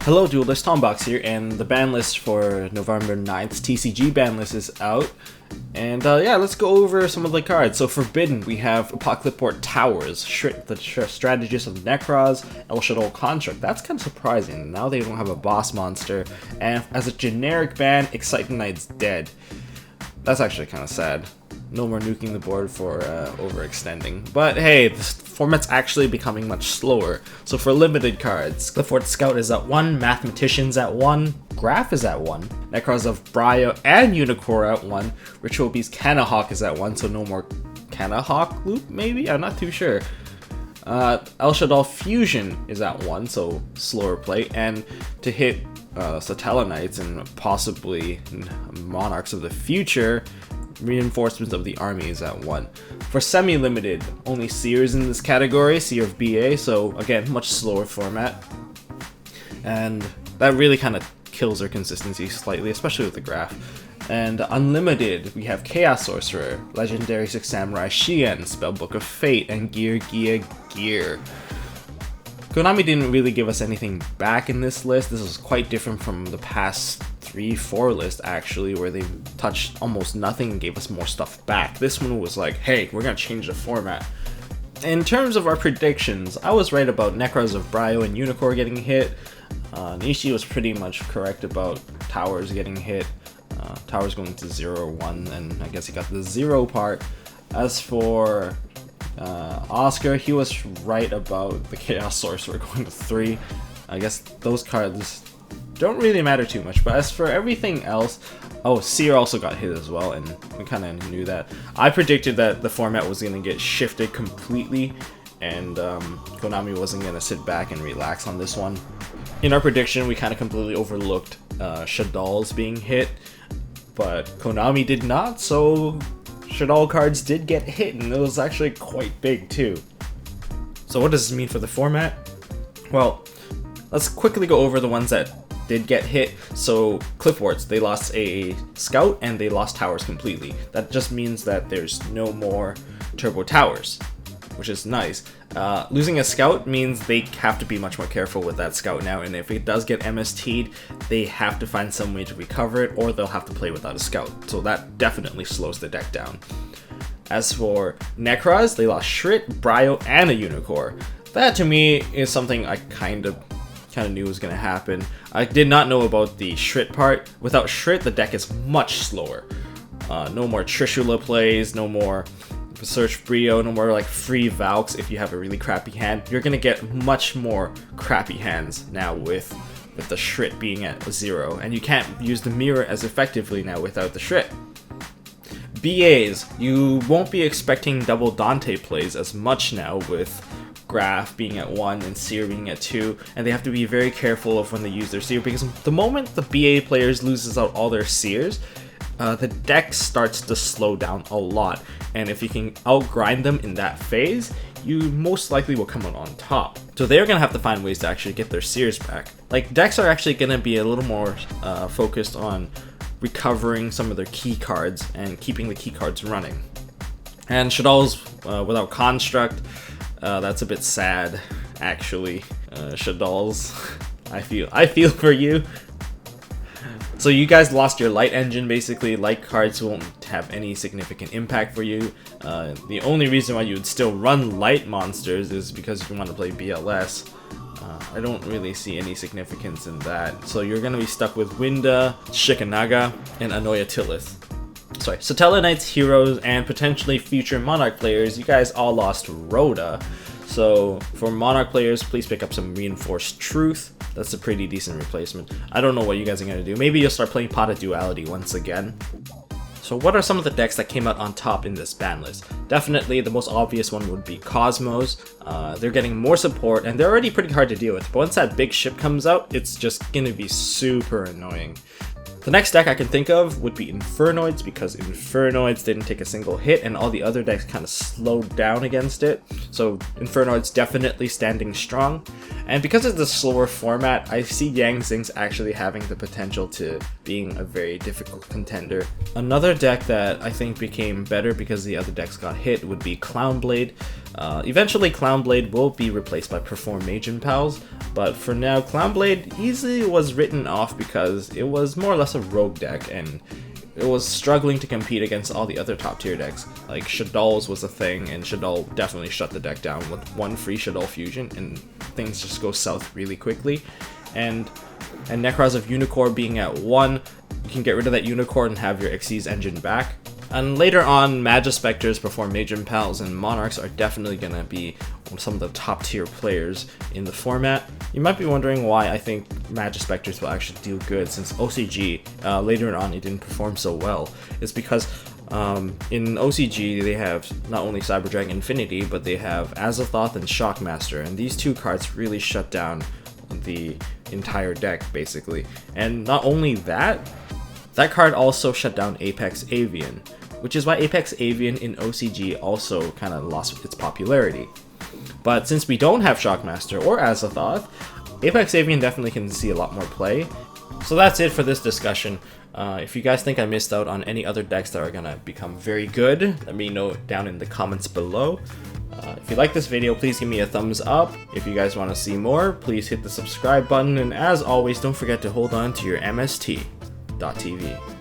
Hello Duelist, Tombox here, and the ban list for November 9th TCG ban list is out. And yeah, let's go over some of the cards. So Forbidden, we have Apocalypse Towers, the Strategist of Necros, El Shadow Construct. That's kind of surprising. Now they don't have a boss monster. And as a generic ban, Exciting Knight's dead. That's actually kind of sad. No more nuking the board for overextending. But hey, this format's actually becoming much slower. So for limited cards, Clifford Scout is at 1, Mathematician's at 1, Graph is at 1, Necros of Brio and Unicorn at 1, Ritual Beast Canahawk is at 1, so no more Canahawk loop maybe? I'm not too sure. El Shaddai Fusion is at 1, so slower play, and to hit Satella Knights and possibly Monarchs of the Future, Reinforcements of the Army is at 1. For semi-limited, only Seers in this category, Seer of BA, so again, much slower format. And that really kind of kills their consistency slightly, especially with the Graph. And unlimited, we have Chaos Sorcerer, Legendary Six Samurai Shien, Spellbook of Fate, and Gear. KONAMI didn't really give us anything back in this list. This was quite different from the past 3-4 list actually, where they touched almost nothing and gave us more stuff back. This one was like, hey, we're gonna change the format. In terms of our predictions, I was right about Necros of Brio and Unicorn getting hit. Nishi was pretty much correct about Towers getting hit. Towers going to 0-1, and I guess he got the 0 part. As for Oscar, he was right about the Chaos Sorcerer going to 3. I guess those cards don't really matter too much, but as for everything else, oh, Seer also got hit as well, and we kind of knew that. I predicted that the format was going to get shifted completely, and KONAMI wasn't going to sit back and relax on this one. In our prediction, we kind of completely overlooked Shadal's being hit, but KONAMI did not, so Shadal cards did get hit, and it was actually quite big too. So what does this mean for the format? Well, let's quickly go over the ones that did get hit. So Clipboards, they lost a Scout and they lost Towers completely. That just means that there's no more Turbo Towers, which is nice. Losing a Scout means they have to be much more careful with that Scout now, and if it does get MST'd, they have to find some way to recover it, or they'll have to play without a Scout. So that definitely slows the deck down. As for Necros, they lost Shrit, Brio, and a Unicorn. That to me is something I kind of knew was going to happen. I did not know about the Shrit part. Without Shrit, the deck is much slower. No more Trishula plays, no more Search Brio, no more like free Valks if you have a really crappy hand. You're going to get much more crappy hands now with the Shrit being at 0, and you can't use the mirror as effectively now without the Shrit. BAs, you won't be expecting double Dante plays as much now with Graph being at 1 and Seer being at 2, and they have to be very careful of when they use their Seer, because the moment the BA players loses out all their Seers, the deck starts to slow down a lot, and if you can outgrind them in that phase, you most likely will come out on top. So they're going to have to find ways to actually get their Seers back. Like, decks are actually going to be a little more focused on recovering some of their key cards and keeping the key cards running. And Shadal's without Construct, that's a bit sad, actually. Shadal's, I feel for you. So you guys lost your light engine, basically. Light cards won't have any significant impact for you. The only reason why you would still run light monsters is because you want to play BLS. I don't really see any significance in that. So you're going to be stuck with Winda, Shikanaga, and Anoya Tillith. Sorry, Satella Knights, Heroes, and potentially future Monarch players, you guys all lost Rhoda. So for Monarch players, please pick up some Reinforced Truth. That's a pretty decent replacement. I don't know what you guys are going to do. Maybe you'll start playing Pot of Duality once again. So what are some of the decks that came out on top in this ban list? Definitely the most obvious one would be Cosmos. They're getting more support, and they're already pretty hard to deal with. But once that big ship comes out, it's just going to be super annoying. The next deck I can think of would be Infernoids, because Infernoids didn't take a single hit and all the other decks kind of slowed down against it. So Infernoids definitely standing strong. And because it's a slower format, I see Yang Zing's actually having the potential to being a very difficult contender. Another deck that I think became better because the other decks got hit would be Clownblade. Eventually, Clownblade will be replaced by Perform Mage and Pals, but for now, Clownblade easily was written off because it was more or less a rogue deck, and it was struggling to compete against all the other top tier decks. Like Shaddoll's was a thing, and Shaddoll definitely shut the deck down with one free Shaddoll fusion, and things just go south really quickly. And Necros of Unicorn being at 1, you can get rid of that Unicorn and have your Xyz engine back. And later on, Magispectors, Perform Mage and Pals, and Monarchs are definitely going to be some of the top tier players in the format. You might be wondering why I think Magispectors will actually do good, since OCG, later on it didn't perform so well. It's because in OCG they have not only Cyber Dragon Infinity, but they have Azathoth and Shockmaster, and these two cards really shut down the entire deck basically. And not only that card also shut down Apex Avian, which is why Apex Avian in OCG also kind of lost its popularity. But since we don't have Shockmaster or Azathoth, Apex Avian definitely can see a lot more play. So that's it for this discussion. If you guys think I missed out on any other decks that are gonna become very good, let me know down in the comments below. If you like this video, please give me a thumbs up. If you guys want to see more, please hit the subscribe button, and as always, don't forget to hold on to your MST.TV.